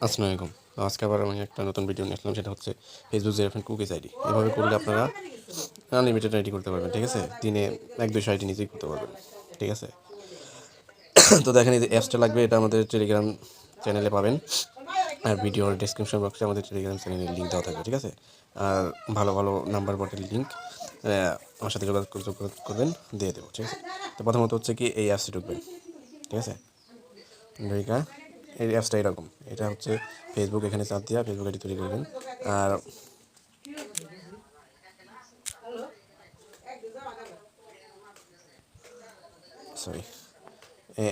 আসসালামু আলাইকুম। তো আজকে আবার আমি একটা নতুন ভিডিও নিয়ে আসলাম, সেটা হচ্ছে ফেসবুক জেরোফেন কুকিজ আইডি। এভাবে করলে আপনারা আনলিমিটেড আইডি করতে পারবেন, ঠিক আছে? দিনে 1-200 আইডি নিজেই করতে পারবেন, ঠিক আছে? তো দেখেন, এই যে অ্যাপসটা লাগবে, এটা আমাদের টেলিগ্রাম চ্যানেলে পাবেন, আর ভিডিওর ডেসক্রিপশন বক্সে আমাদের টেলিগ্রাম চ্যানেলের লিঙ্ক দেওয়া থাকবে, ঠিক আছে? আর ভালো ভালো নাম্বার বটের লিঙ্ক আমার সাথে যোগাযোগ করবেন, দিয়ে দেবো, ঠিক আছে? তো প্রথমত হচ্ছে কি, এই অ্যাপসে ঢুকবেন, ঠিক আছে? ঢুইকা এই অ্যাপসটা এরকম, এটা হচ্ছে ফেসবুক, এখানে চাপ দিয়া ফেসবুক আইডি তৈরি করবেন। আর সরি,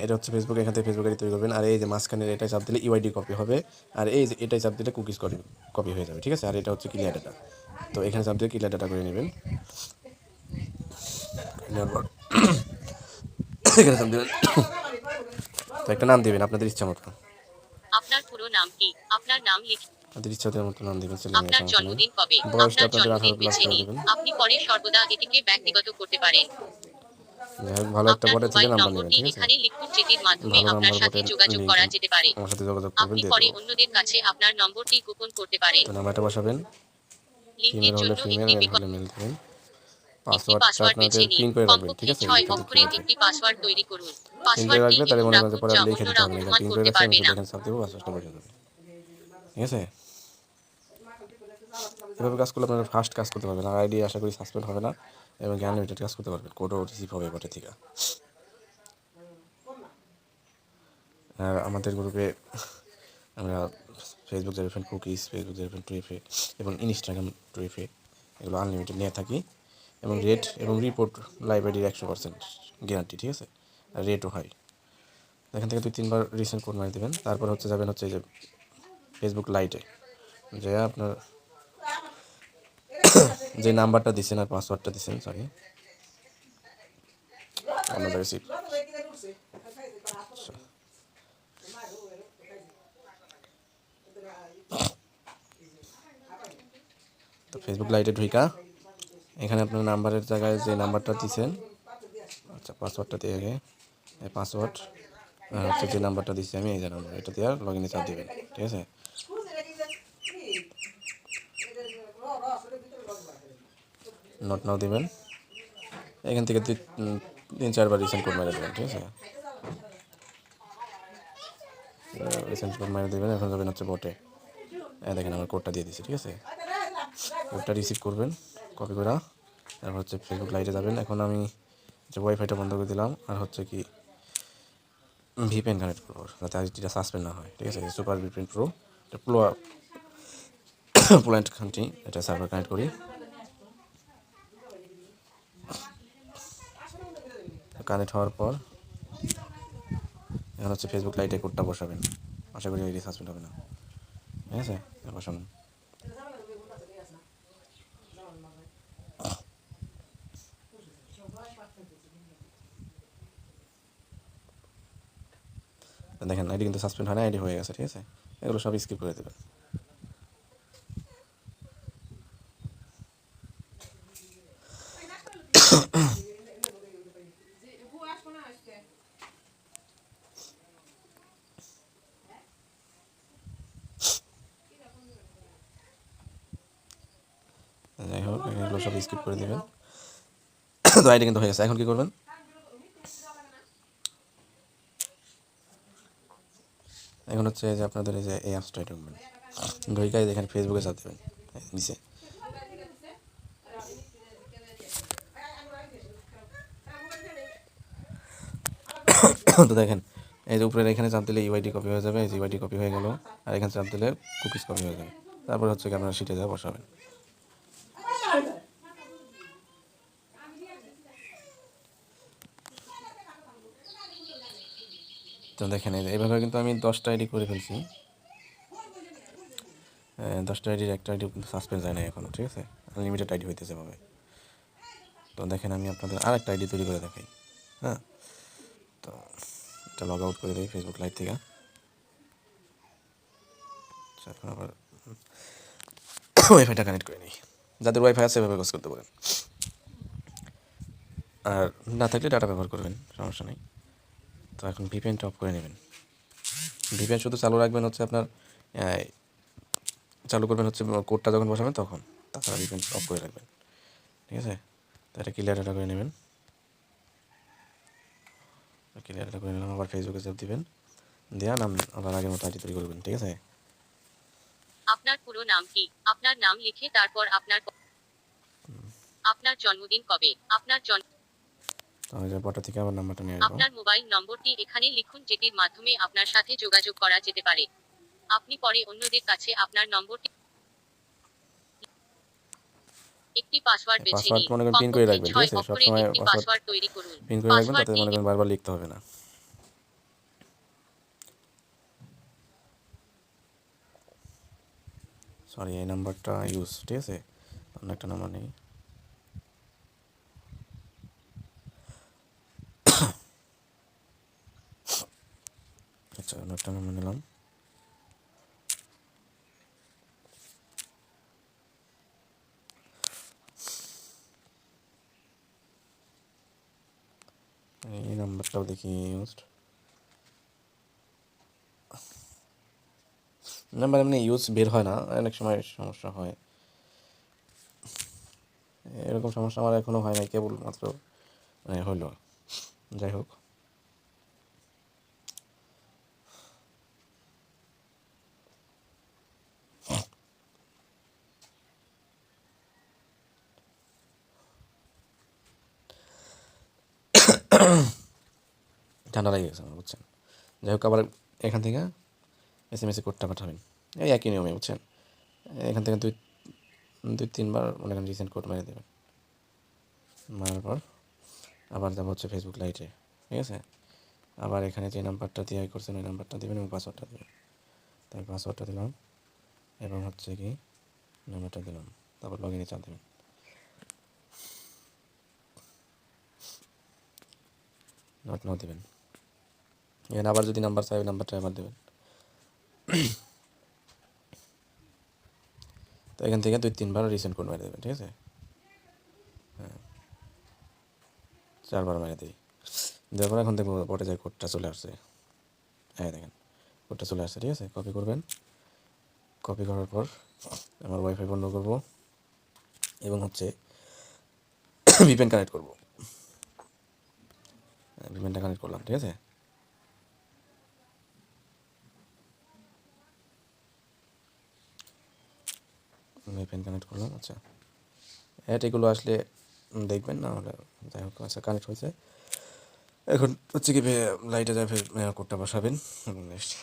এটা হচ্ছে ফেসবুক, এখান থেকে ফেসবুক আইডি তৈরি করবেন। আর এই যে মাঝখানের এটাই চাপ দিলে ইউআইডি কপি হবে, আর এই যে এটাই চাপ দিলে কুকিজ কপি হয়ে যাবে, ঠিক আছে? আর এটা হচ্ছে ক্লিয়ার ডাটা, তো এখানে চাপ দিয়ে ক্লিয়ার ডাটা করে নেবেন। নেওয়ার পর এখানে চাপ দেবেন, তো একটা নাম দেবেন আপনাদের ইচ্ছা মতো। আপনার পুরো নাম কি? আপনার নাম লিখুন। আপনাদের ইচ্ছা মতো নাম দেবেন, ছেলে মেয়ে আপনার সমস্যা নেই। জন্মদিন কবে? বয়সটা আপনার আপনাদের জন্মদিন 18+ বেছে করে নিন। দেবেন। আপনি পরে সর্বদা এটিকে ব্যক্তিগত করতে পারেন। যাই হোক, ভালো একটা আপনার বটে থেকে মোবাইল নাম্বার নেবেন, নম্বরটি ঠিক আছে? এখানে লিখুন, যেটির মাধ্যমে ভালো আপনার নাম্বার সাথে বটের যোগাযোগ লিঙ্ক করা যেতে পারে। আমার সাথে যোগাযোগ করবেন, আপনি দিয়ে পরে দেবো। অন্যদের কাছে আপনার নম্বরটি গোপন করতে পারেন। তো নাম্বারটা বসাবেন, লিঙ্কের ফিমেল হলে জন্য ফিমেল, একটি মেল হলে মেল দেবেন। একটি পাসওয়ার্ডটা পাসওয়ার্ড বেছে আপনাদের নিন। পিন করে রাখবেন, ঠিক কমপক্ষে আছে? 6 ফেসবুক অক্ষরের মধ্যে একটি পাসওয়ার্ড তৈরি করুন। পিন করে পাসওয়ার্ডটি রাখলে তাহলে এমন মনে করেন যে রাখুন পরে যা আর লিখে দিতে অন্যরা হবে না, এখানে অনুমান পিন করে করতে রাখছি, আমি পারবে শুধু না। এখানে চাপ দেবো, পাসওয়ার্ডটা বসে যাবে, ঠিক আছে? এভাবে কাজ করলে আপনারা ফাস্ট কাজ করতে পারবেন, আর আইডি আশা করি সাসপেন্ড হবে না, এবং আনলিমিটেড কাজ করতে পারবেন, কোডও রিসিভ হবে বটে থেকে। আর আমাদের গ্রুপে আমরা ফেসবুক জেরোফেন কুকিজ, ফেসবুক জেরোফেন টুইফে এবং ইনস্টাগ্রাম টুইফে এগুলো আনলিমিটেড নিয়ে থাকি, এবং রেট এবং রিপোর্ট লাইভ আইডির 100% গ্যারান্টি, ঠিক আছে? আর রেটও হয়। এখান থেকে 2-3 বার রিসেন্ট কোড মারি দেবেন, তারপর হচ্ছে যাবেন হচ্ছে এই যে ফেসবুক লাইটে, যে আপনার যে নাম্বারটা দিচ্ছেন আর পাসওয়ার্ডটা দিচ্ছেন, সরি অন্য জায়গায়, তো ফেসবুক লাইটে ঢুইকা এখানে আপনার নাম্বারের জায়গায় যে নাম্বারটা দিচ্ছেন, আচ্ছা পাসওয়ার্ডটা দিয়ে আগে, এই পাসওয়ার্ড হচ্ছে যে নাম্বারটা দিচ্ছি আমি, এই যে নাম্বার, এটা দিয়ে লগ ইনে চাপ দেবেন, ঠিক আছে? নোট নাও দেবেন, এখান থেকে 3-4 বার রিসেন্ট কোড মেরে দেবেন, ঠিক আছে? রিসেন্ট কোড মেরে দেবেন। এখন যাবেন হচ্ছে বটে, দেখেন আমার কোডটা দিয়ে দিচ্ছি, ঠিক আছে? কোডটা রিসিভ করবেন কপি করা, তারপর হচ্ছে ফেসবুক লাইটে যাবেন। এখন আমি যে ওয়াইফাইটা বন্ধ করে দিলাম, আর হচ্ছে কি ভিপিএন কানেক্ট করবো, যাতে আইডিটা সাসপেন্ড না হয়, ঠিক আছে? সুপার ভিপিএন প্রো, এটা পোল্যান্ড কান্ট্রি, এটা সার্ভার কানেক্ট করি। কানেক্ট হওয়ার পর এখন হচ্ছে ফেসবুক লাইটে কোডটা বসাবেন, আশা করি আইডি সাসপেন্ড হবে না, ঠিক আছে? বসান। দেখেন আইডি কিন্তু সাসপেন্ড হয় না, আইডি হয়ে গেছে, ঠিক আছে? এগুলো সব স্কিপ করে দেবেন। যাই হোক, এগুলো সব স্কিপ করে দেবেন। তো আইডি কিন্তু হয়ে গেছে। এখন কী করবেন, এখন হচ্ছে যে আপনাদের এই যে এই অ্যাপসটা ঢুকবেন, ঢুকাই দেখেন ফেসবুকে চাপ দেবেন নিচে, তো দেখেন এই যে উপরে এখানে চাপ দিলে ইউআইডি কপি হয়ে যাবে, এই যে ইউআইডি কপি হয়ে গেল, আর এখানে চাপ দিলে কুকিজ কপি হয়ে যাবে। তারপর হচ্ছে কি আপনারা শিটে যা বসাবেন। তো দেখেন এইভাবে কিন্তু আমি 10টা আইডি করে ফেলছি, 10টা আইডির একটা আইডি কিন্তু সাসপেন্ড যায় না এখনও, ঠিক আছে? আনলিমিটেড আইডি হইতেছে ভাবে। তো দেখেন আমি আপনাদের আর একটা আইডি তৈরি করে দেখাই, হ্যাঁ? তো এটা লগ আউট করে দিই ফেসবুক লাইভ থেকে। এখন আবার ওয়াইফাইটা কানেক্ট করে নিই, যাদের ওয়াইফাই আছে এভাবে কাজ করতে পারেন, আর না থাকলে ডাটা ব্যবহার করবেন, সমস্যা নেই। তো এখন ভিপিএনটা অফ করে নেবেন। ভিপিএন শুধু চালু রাখবেন হচ্ছে আপনার চালু করবেন হচ্ছে কোডটা যখন বসাবেন তখন, তাছাড়া ভিপিএন অফ করে রাখবেন, ঠিক আছে। তো এটা ক্লিয়ার ডাটা করে নেবেন, ক্লিয়ার ডাটা করে নিলাম। আবার ফেসবুকে চাপ দিবেন, দেওয়া নাম আবার আগের মতো আইডি তৈরি করবেন, ঠিক আছে। আপনার পুরো নাম কি? আপনার নাম লিখে তারপর আপনার জন্মদিন কবে? তাহলে পটা থেকে আবার নাম্বারটা নিয়ে আসবো। আপনার মোবাইল নম্বরটি এখানে লিখুন যেটির মাধ্যমে আপনার সাথে যোগাযোগ করা যেতে পারে। আপনি পরে অন্যদের কাছে আপনার নম্বরটি একটি পাসওয়ার্ড বেছে পাসওয়ার্ড নিন। মনে করেন পিন করে কমপক্ষে রাখবেন, ঠিক 6 আছে। অক্ষরের সবসময় একটি পাসওয়ার্ড পাসওয়ার্ড তৈরি করুন। পিন করে রাখবেন, তাতে পাসওয়ার্ডটি মনে করেন বারবার লিখতে হবে না। সরি, এই নাম্বারটা ইউজ, ঠিক আছে, অন্য একটা নাম্বার নেই। আচ্ছা, অন্য একটা নাম্বার নিলাম। এই নাম্বারটাও দেখি ইউজড নাম্বার, এমনি ইউজ বের হয় না, অনেক সময় সমস্যা হয়। এরকম সমস্যা আমার এখনও হয় নাই, কেবলমাত্র হলো। যাই হোক, ঠান্ডা লেগে গেছে আমার, বুঝছেন। যাই হোক, আবার এখান থেকে এসএমএসে কোডটা পাঠাবেন, এই একই নিয়মে, বুঝছেন। এখান থেকে দুই দুই তিনবার মনে করেন রিসেন্ট কোড মেরে দেবেন। মারার পর আবার যাবো হচ্ছে ফেসবুক লাইটে, ঠিক আছে। আবার এখানে যে নাম্বারটা দিয়ে করছেন ওই নাম্বারটা দেবেন এবং পাসওয়ার্ডটা দেবেন। তাই পাসওয়ার্ডটা দিলাম এবং হচ্ছে কি নাম্বারটা দিলাম, তারপর লগ ইনে চাপ দেবেন। নট নাও দেবেন। এখানে আবার যদি নাম্বার চাই ওই নাম্বারটা আবার দেবেন। তো এখান থেকে দুই তিনবার রিসেন্ট কোড মেরে দেবেন, ঠিক আছে। হ্যাঁ, 4বার মেরে দিই। দেওয়ার পর এখন দেখবো পরে যায় কোডটা চলে আসছে। হ্যাঁ দেখেন, কোডটা চলে আসছে, ঠিক আছে। কপি করবেন, কপি করার পর আমার ওয়াইফাই বন্ধ করব এবং হচ্ছে ভিপিএন কানেক্ট করব। ভিপিএনটা কানেক্ট করলাম, ঠিক আছে। ভিপিএন কানেক্ট করলাম, আচ্ছা। এগুলো আসলে দেখবেন না হলে, যাই হোক, আচ্ছা কানেক্ট হয়েছে। এখন হচ্ছে কি লাইটে যায় ফের কোডটা বসাবেন এবং নেক্সট।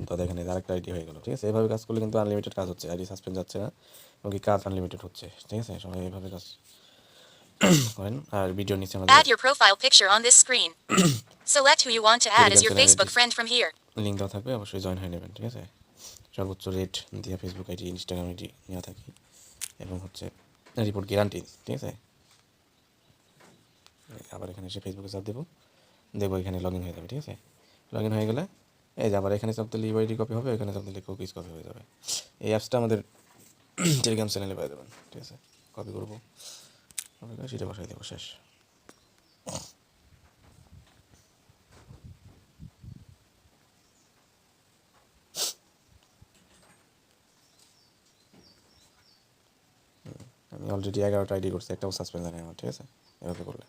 তো দেখেন এই আরেকটা আইডি হয়ে গেল, ঠিক আছে। এভাবে কাজ করলে কিন্তু আনলিমিটেড কাজ হচ্ছে, আইডি সাসপেন্ড যাচ্ছে না এবং কি কাজ আনলিমিটেড হচ্ছে, ঠিক আছে। সবাই এইভাবে কাজ করেন। আর ভিডিও নিচে আমাদের Add your profile picture on this screen. Select who you want to add as your Facebook friend from here. Link দেওয়া থাকবে, অবশ্যই জয়েন হয়ে নেবেন, ঠিক আছে। সর্বোচ্চ রেট দিয়ে ফেসবুক আইডি, ইনস্টাগ্রাম আইডি নেওয়া থাকি এবং হচ্ছে রিপোর্ট গ্যারান্টি, ঠিক আছে। আবার এখানে এসে ফেসবুকে চাপ দেবো, দেখবো এখানে লগ ইন হয়ে যাবে, ঠিক আছে। লগ ইন হয়ে গেলে এই যে আবার এখানে চাপ দিলে ইউআইডি কপি হবে, এখানে চাপ দিলে কুকিজ কপি হয়ে যাবে। এই অ্যাপসটা আমাদের টেলিগ্রাম চ্যানেলে পেয়ে যাবেন, ঠিক আছে। কপি করবো, কপি করে সেটা বসাই দেবো, শেষ। আমি অলরেডি 11টা আইডি করছি, একটাও সাসপেন্ড জানি আমার, ঠিক আছে। এভাবে করলে